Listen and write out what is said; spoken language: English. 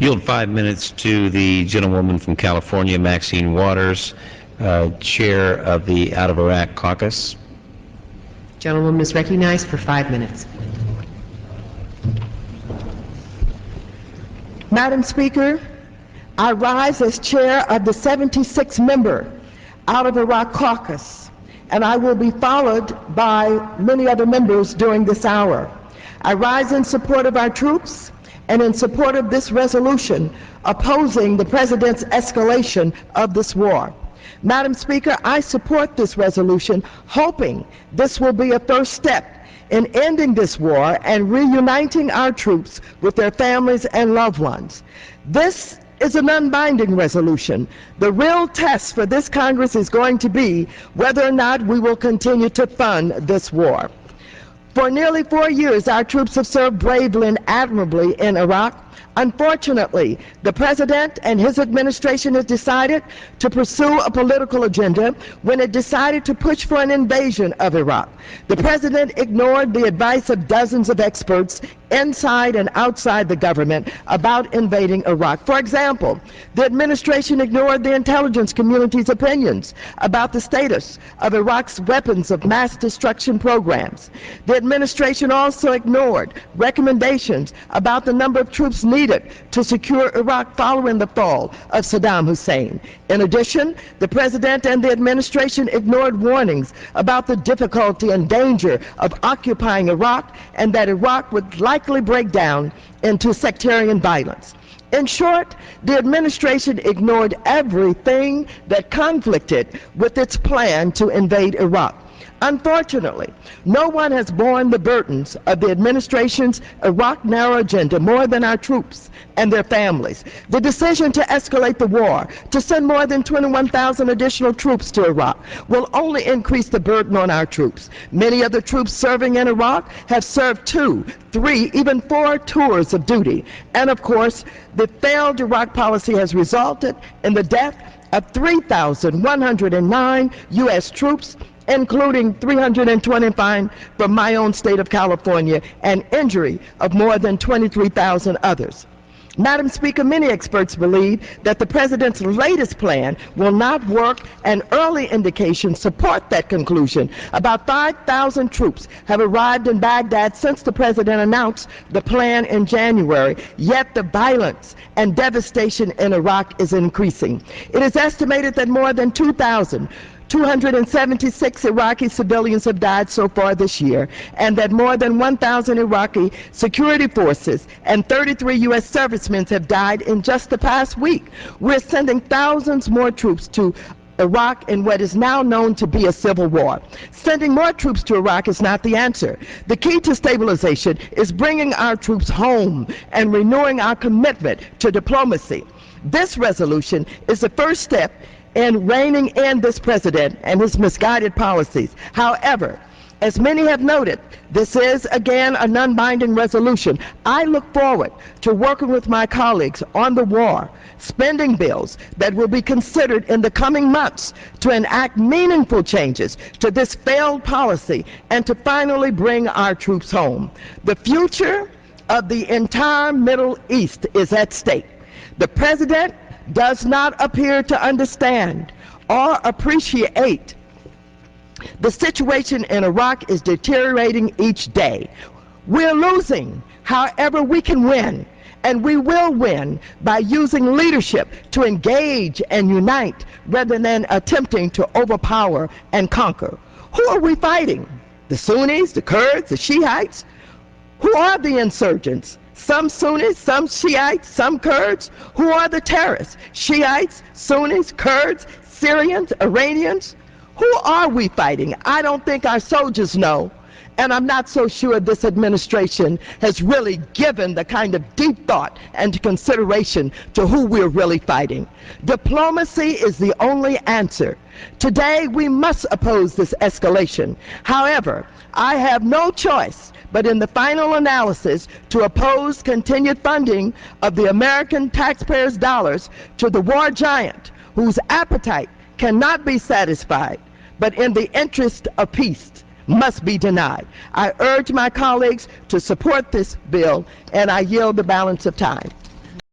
Yield 5 minutes to the gentlewoman from California, Maxine Waters, chair of the Out of Iraq Caucus. Gentlewoman is recognized for 5 minutes. Madam Speaker, I rise as chair of the 76-member Out of Iraq Caucus, and I will be followed by many other members during this hour. I rise in support of our troops and in support of this resolution opposing the President's escalation of this war. Madam Speaker, I support this resolution, hoping this will be a first step in ending this war and reuniting our troops with their families and loved ones. This is a non-binding resolution. The real test for this Congress is going to be whether or not we will continue to fund this war. For nearly 4 years, our troops have served bravely and admirably in Iraq. Unfortunately, the President and his administration has decided to pursue a political agenda when it decided to push for an invasion of Iraq. The President ignored the advice of dozens of experts inside and outside the government about invading Iraq. For example, the administration ignored the intelligence community's opinions about the status of Iraq's weapons of mass destruction programs. The administration also ignored recommendations about the number of troops needed to secure Iraq following the fall of Saddam Hussein. In addition, the President and the administration ignored warnings about the difficulty and danger of occupying Iraq and that Iraq would likely break down into sectarian violence. In short, the administration ignored everything that conflicted with its plan to invade Iraq. Unfortunately, no one has borne the burdens of the administration's Iraq narrow agenda more than our troops and their families. The decision to escalate the war, to send more than 21,000 additional troops to Iraq, will only increase the burden on our troops. Many of the troops serving in Iraq have served 2, 3, even 4 tours of duty. And of course, the failed Iraq policy has resulted in the death of 3,109 U.S. troops, including 325 from my own state of California, and injury of more than 23,000 others. Madam Speaker, many experts believe that the President's latest plan will not work, and early indications support that conclusion. About 5,000 troops have arrived in Baghdad since the President announced the plan in January, yet the violence and devastation in Iraq is increasing. It is estimated that more than 276 Iraqi civilians have died so far this year, and that more than 1,000 Iraqi security forces and 33 U.S. servicemen have died in just the past week. We're sending thousands more troops to Iraq in what is now known to be a civil war. Sending more troops to Iraq is not the answer. The key to stabilization is bringing our troops home and renewing our commitment to diplomacy. This resolution is the first step in reining in this President and his misguided policies. However, as many have noted, this is again a non-binding resolution. I look forward to working with my colleagues on the war spending bills that will be considered in the coming months to enact meaningful changes to this failed policy and to finally bring our troops home. The future of the entire Middle East is at stake. The President does not appear to understand or appreciate the situation in Iraq is deteriorating each day. We're losing. However, we can win, and we will win by using leadership to engage and unite rather than attempting to overpower and conquer. Who are we fighting? The Sunnis, the Kurds, the Shiites? Who are the insurgents? Some Sunnis, some Shiites, some Kurds. Who are the terrorists? Shiites, Sunnis, Kurds, Syrians, Iranians? Who are we fighting? I don't think our soldiers know, and I'm not so sure this administration has really given the kind of deep thought and consideration to who we're really fighting. Diplomacy is the only answer. Today, we must oppose this escalation. However, I have no choice but in the final analysis to oppose continued funding of the American taxpayers' dollars to the war giant whose appetite cannot be satisfied, but in the interest of peace must be denied. I urge my colleagues to support this bill, and I yield the balance of time.